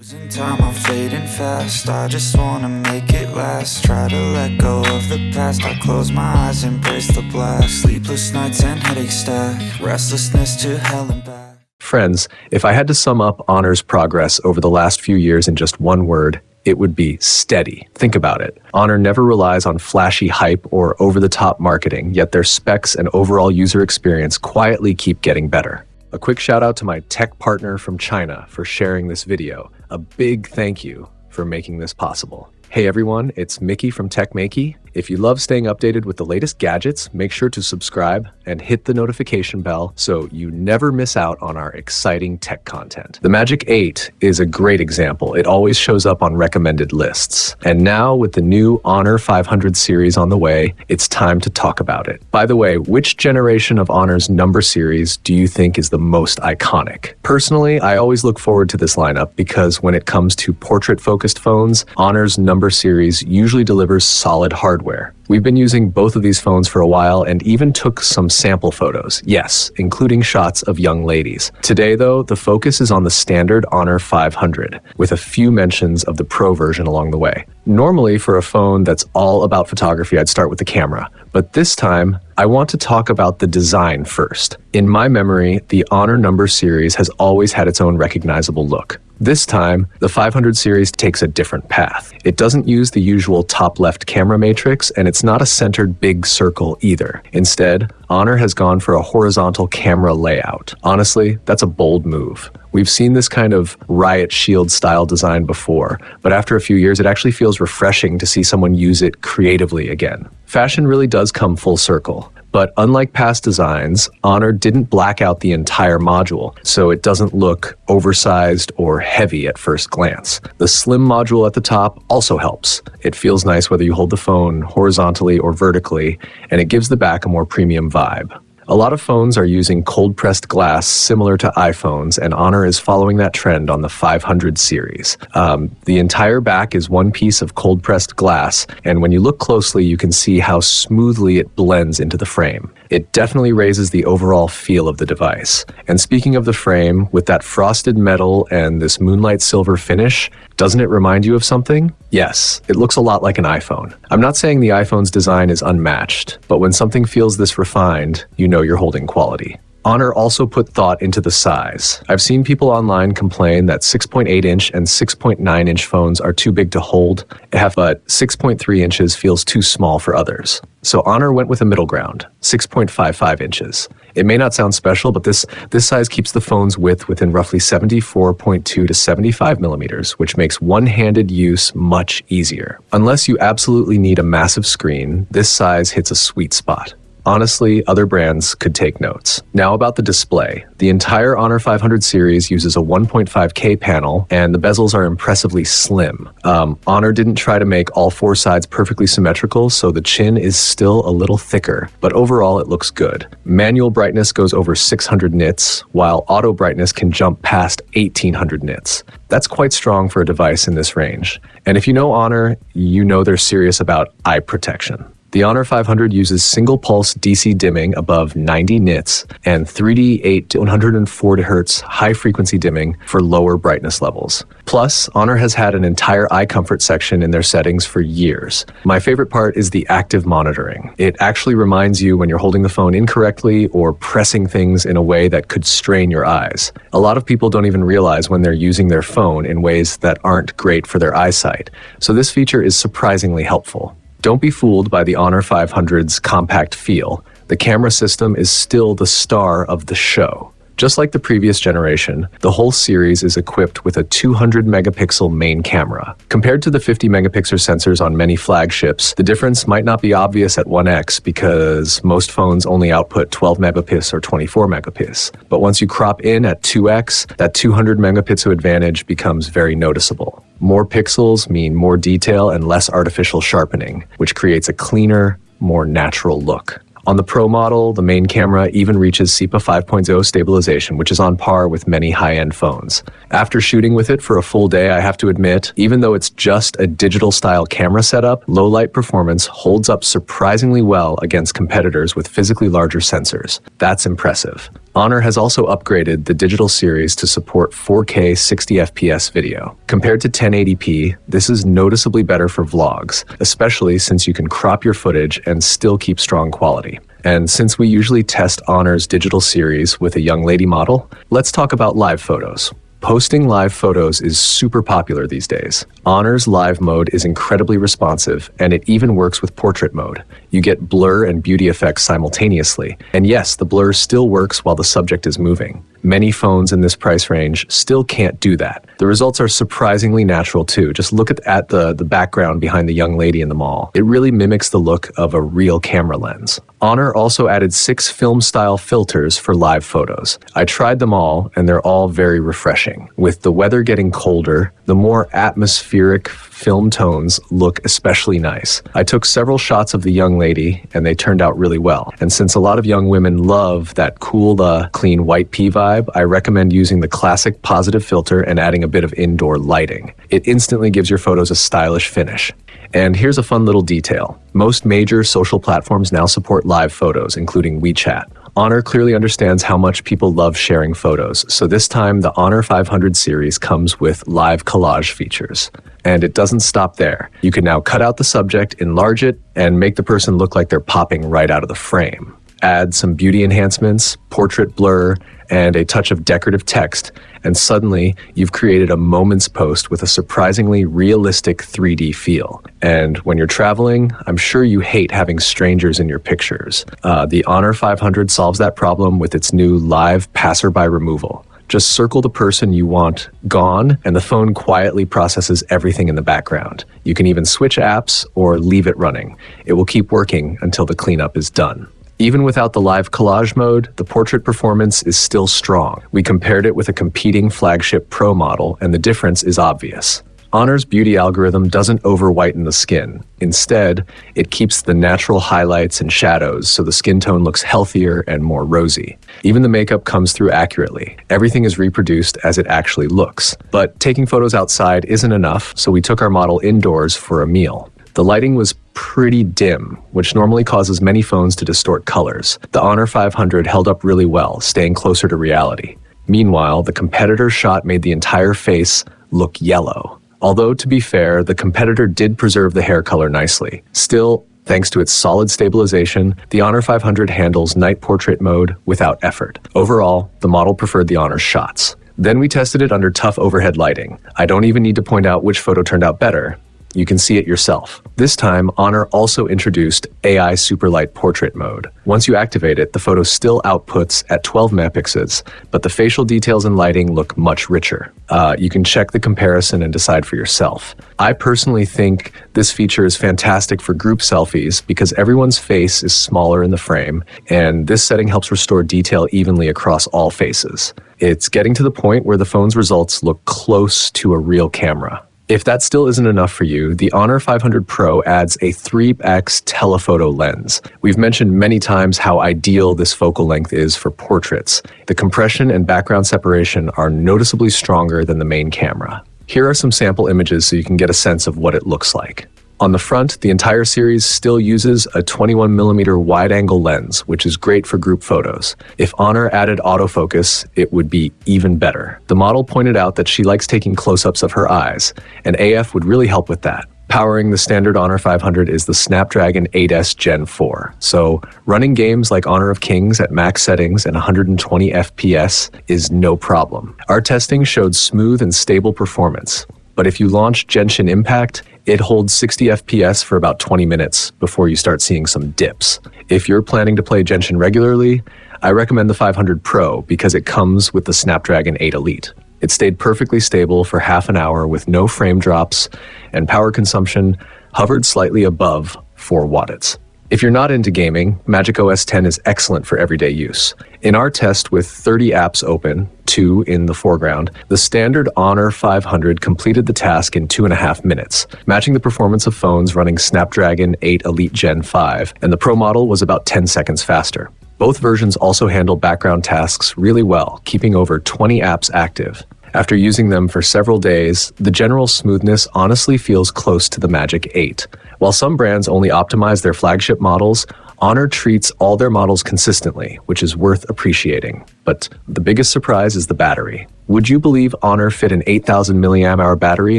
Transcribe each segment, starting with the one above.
Losing time, I'm fading fast. I just wanna make it last. Try to let go of the past. I close my eyes, embrace the blast. Sleepless nights and headaches stack. Restlessness to hell and back. Friends, if I had to sum up Honor's progress over the last few years in just one word, it would be steady. Think about it. Honor never relies on flashy hype or over-the-top marketing, yet their specs and overall user experience quietly keep getting better. A quick shout out to my tech partner from China for sharing this video. A big thank you for making this possible. Hey everyone, it's Maiky from techmaiky. If you love staying updated with the latest gadgets, make sure to subscribe and hit the notification bell so you never miss out on our exciting tech content. The Magic 8 is a great example. It always shows up on recommended lists. And now with the new Honor 500 series on the way, it's time to talk about it. By the way, which generation of Honor's number series do you think is the most iconic? Personally, I always look forward to this lineup because when it comes to portrait-focused phones, Honor's number series usually delivers solid hardware. We've been using both of these phones for a while and even took some sample photos, yes, including shots of young ladies. Today though, the focus is on the standard Honor 500, with a few mentions of the Pro version along the way. Normally for a phone that's all about photography, I'd start with the camera, but this time, I want to talk about the design first. In my memory, the Honor number series has always had its own recognizable look. This time, the 500 series takes a different path. It doesn't use the usual top-left camera matrix, and it's not a centered big circle either. Instead, Honor has gone for a horizontal camera layout. Honestly, that's a bold move. We've seen this kind of riot shield style design before, but after a few years, it actually feels refreshing to see someone use it creatively again. Fashion really does come full circle. But unlike past designs, Honor didn't black out the entire module, so it doesn't look oversized or heavy at first glance. The slim module at the top also helps. It feels nice whether you hold the phone horizontally or vertically, and it gives the back a more premium vibe. A lot of phones are using cold-pressed glass similar to iPhones, and Honor is following that trend on the 500 series. The entire back is one piece of cold-pressed glass, and when you look closely, you can see how smoothly it blends into the frame. It definitely raises the overall feel of the device. And speaking of the frame, with that frosted metal and this moonlight silver finish, doesn't it remind you of something? Yes, it looks a lot like an iPhone. I'm not saying the iPhone's design is unmatched, but when something feels this refined, you know you're holding quality. Honor also put thought into the size. I've seen people online complain that 6.8-inch and 6.9-inch phones are too big to hold, but 6.3 inches feels too small for others. So Honor went with a middle ground, 6.55 inches. It may not sound special, but this size keeps the phone's width within roughly 74.2 to 75 millimeters, which makes one-handed use much easier. Unless you absolutely need a massive screen, this size hits a sweet spot. Honestly, other brands could take notes. Now about the display. The entire Honor 500 series uses a 1.5K panel, and the bezels are impressively slim. Honor didn't try to make all four sides perfectly symmetrical, so the chin is still a little thicker, but overall it looks good. Manual brightness goes over 600 nits, while auto brightness can jump past 1800 nits. That's quite strong for a device in this range. And if you know Honor, you know they're serious about eye protection. The Honor 500 uses single-pulse DC dimming above 90 nits and 3D 8 to 140 Hz high-frequency dimming for lower brightness levels. Plus, Honor has had an entire eye comfort section in their settings for years. My favorite part is the active monitoring. It actually reminds you when you're holding the phone incorrectly or pressing things in a way that could strain your eyes. A lot of people don't even realize when they're using their phone in ways that aren't great for their eyesight, so this feature is surprisingly helpful. Don't be fooled by the Honor 500's compact feel. The camera system is still the star of the show. Just like the previous generation, the whole series is equipped with a 200 megapixel main camera. Compared to the 50 megapixel sensors on many flagships, the difference might not be obvious at 1x because most phones only output 12 megapixel or 24 megapixel. But once you crop in at 2x, that 200 megapixel advantage becomes very noticeable. More pixels mean more detail and less artificial sharpening, which creates a cleaner, more natural look. On the Pro model, the main camera even reaches SEPA 5.0 stabilization, which is on par with many high-end phones. After shooting with it for a full day, I have to admit, even though it's just a digital-style camera setup, low-light performance holds up surprisingly well against competitors with physically larger sensors. That's impressive. Honor has also upgraded the digital series to support 4K 60 FPS video. Compared to 1080p, this is noticeably better for vlogs, especially since you can crop your footage and still keep strong quality. And since we usually test Honor's digital series with a young lady model, let's talk about live photos. Posting live photos is super popular these days. Honor's live mode is incredibly responsive, and it even works with portrait mode. You get blur and beauty effects simultaneously. And yes, the blur still works while the subject is moving. Many phones in this price range still can't do that. The results are surprisingly natural too. Just look at the background behind the young lady in the mall. It really mimics the look of a real camera lens. Honor also added 6 film-style filters for live photos. I tried them all, and they're all very refreshing. With the weather getting colder, the more atmospheric film tones look especially nice. I took several shots of the young lady, and they turned out really well. And since a lot of young women love that cool, clean white pea vibe, I recommend using the classic positive filter and adding a bit of indoor lighting. It instantly gives your photos a stylish finish. And here's a fun little detail. Most major social platforms now support live photos, including WeChat. Honor clearly understands how much people love sharing photos, so this time the Honor 500 series comes with live collage features. And it doesn't stop there. You can now cut out the subject, enlarge it, and make the person look like they're popping right out of the frame. Add some beauty enhancements, portrait blur, and a touch of decorative text, and suddenly you've created a moment's post with a surprisingly realistic 3D feel. And when you're traveling, I'm sure you hate having strangers in your pictures. The Honor 500 solves that problem with its new live passerby removal. Just circle the person you want gone, and the phone quietly processes everything in the background. You can even switch apps or leave it running. It will keep working until the cleanup is done. Even without the live collage mode, the portrait performance is still strong. We compared it with a competing flagship Pro model, and the difference is obvious. Honor's beauty algorithm doesn't over-whiten the skin. Instead, it keeps the natural highlights and shadows so the skin tone looks healthier and more rosy. Even the makeup comes through accurately. Everything is reproduced as it actually looks. But taking photos outside isn't enough, so we took our model indoors for a meal. The lighting was pretty dim, which normally causes many phones to distort colors. The Honor 500 held up really well, staying closer to reality. Meanwhile, the competitor's shot made the entire face look yellow. Although, to be fair, the competitor did preserve the hair color nicely. Still, thanks to its solid stabilization, the Honor 500 handles night portrait mode without effort. Overall, the model preferred the Honor's shots. Then we tested it under tough overhead lighting. I don't even need to point out which photo turned out better. You can see it yourself. This time, Honor also introduced AI Superlight Portrait Mode. Once you activate it, the photo still outputs at 12 megapixels, but the facial details and lighting look much richer. You can check the comparison and decide for yourself. I personally think this feature is fantastic for group selfies because everyone's face is smaller in the frame, and this setting helps restore detail evenly across all faces. It's getting to the point where the phone's results look close to a real camera. If that still isn't enough for you, the Honor 500 Pro adds a 3x telephoto lens. We've mentioned many times how ideal this focal length is for portraits. The compression and background separation are noticeably stronger than the main camera. Here are some sample images so you can get a sense of what it looks like. On the front, the entire series still uses a 21mm wide-angle lens, which is great for group photos. If Honor added autofocus, it would be even better. The model pointed out that she likes taking close-ups of her eyes, and AF would really help with that. Powering the standard Honor 500 is the Snapdragon 8S Gen 4, so running games like Honor of Kings at max settings and 120 FPS is no problem. Our testing showed smooth and stable performance, but if you launch Genshin Impact, it holds 60 FPS for about 20 minutes before you start seeing some dips. If you're planning to play Genshin regularly, I recommend the 500 Pro because it comes with the Snapdragon 8 Elite. It stayed perfectly stable for half an hour with no frame drops, and power consumption hovered slightly above 4 watts. If you're not into gaming, macOS 10 is excellent for everyday use. In our test with 30 apps open, 2 in the foreground, the standard Honor 500 completed the task in 2.5 minutes, matching the performance of phones running Snapdragon 8 Elite Gen 5, and the Pro model was about 10 seconds faster. Both versions also handle background tasks really well, keeping over 20 apps active. After using them for several days, the general smoothness honestly feels close to the Magic 8. While some brands only optimize their flagship models, Honor treats all their models consistently, which is worth appreciating. But the biggest surprise is the battery. Would you believe Honor fit an 8,000 mAh battery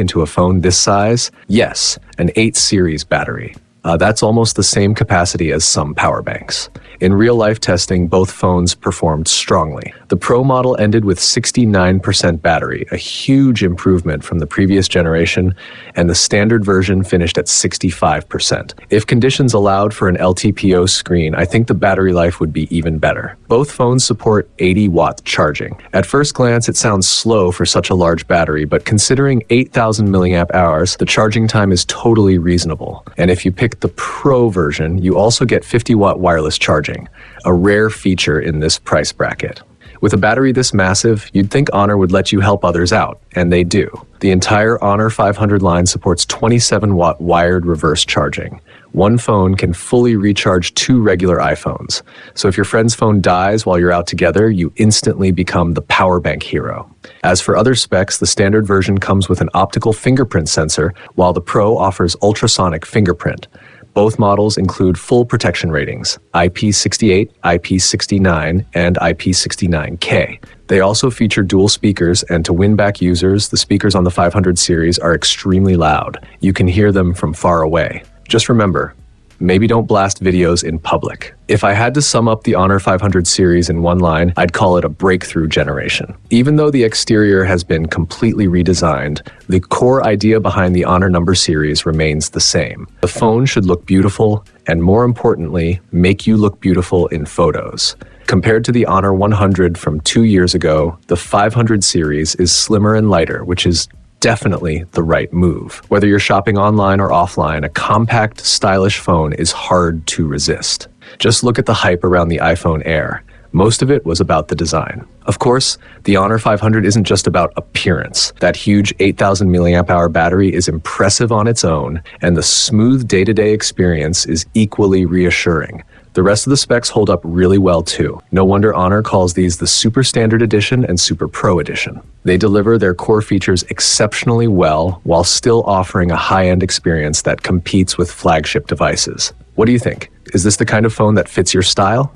into a phone this size? Yes, an 8 series battery. That's almost the same capacity as some power banks. In real-life testing, both phones performed strongly. The Pro model ended with 69% battery, a huge improvement from the previous generation, and the standard version finished at 65%. If conditions allowed for an LTPO screen, I think the battery life would be even better. Both phones support 80-watt charging. At first glance, it sounds slow for such a large battery, but considering 8,000 milliamp hours, the charging time is totally reasonable. And if you pick the Pro version, you also get 50-watt wireless charging, a rare feature in this price bracket. With a battery this massive, you'd think Honor would let you help others out, and they do. The entire Honor 500 line supports 27-watt wired reverse charging. One phone can fully recharge 2 regular iPhones. So if your friend's phone dies while you're out together, you instantly become the power bank hero. As for other specs, the standard version comes with an optical fingerprint sensor, while the Pro offers ultrasonic fingerprint. Both models include full protection ratings, IP68, IP69, and IP69K. They also feature dual speakers, and to win back users, the speakers on the 500 series are extremely loud. You can hear them from far away. Just remember, maybe don't blast videos in public. If I had to sum up the Honor 500 series in one line, I'd call it a breakthrough generation. Even though the exterior has been completely redesigned, the core idea behind the Honor number series remains the same. The phone should look beautiful, and more importantly, make you look beautiful in photos. Compared to the Honor 100 from 2 years ago, the 500 series is slimmer and lighter, which is definitely the right move. Whether you're shopping online or offline, a compact, stylish phone is hard to resist. Just look at the hype around the iPhone Air. Most of it was about the design. Of course, the Honor 500 isn't just about appearance. That huge 8,000 mAh battery is impressive on its own, and the smooth day-to-day experience is equally reassuring. The rest of the specs hold up really well too. No wonder Honor calls these the Super Standard Edition and Super Pro Edition. They deliver their core features exceptionally well while still offering a high-end experience that competes with flagship devices. What do you think? Is this the kind of phone that fits your style?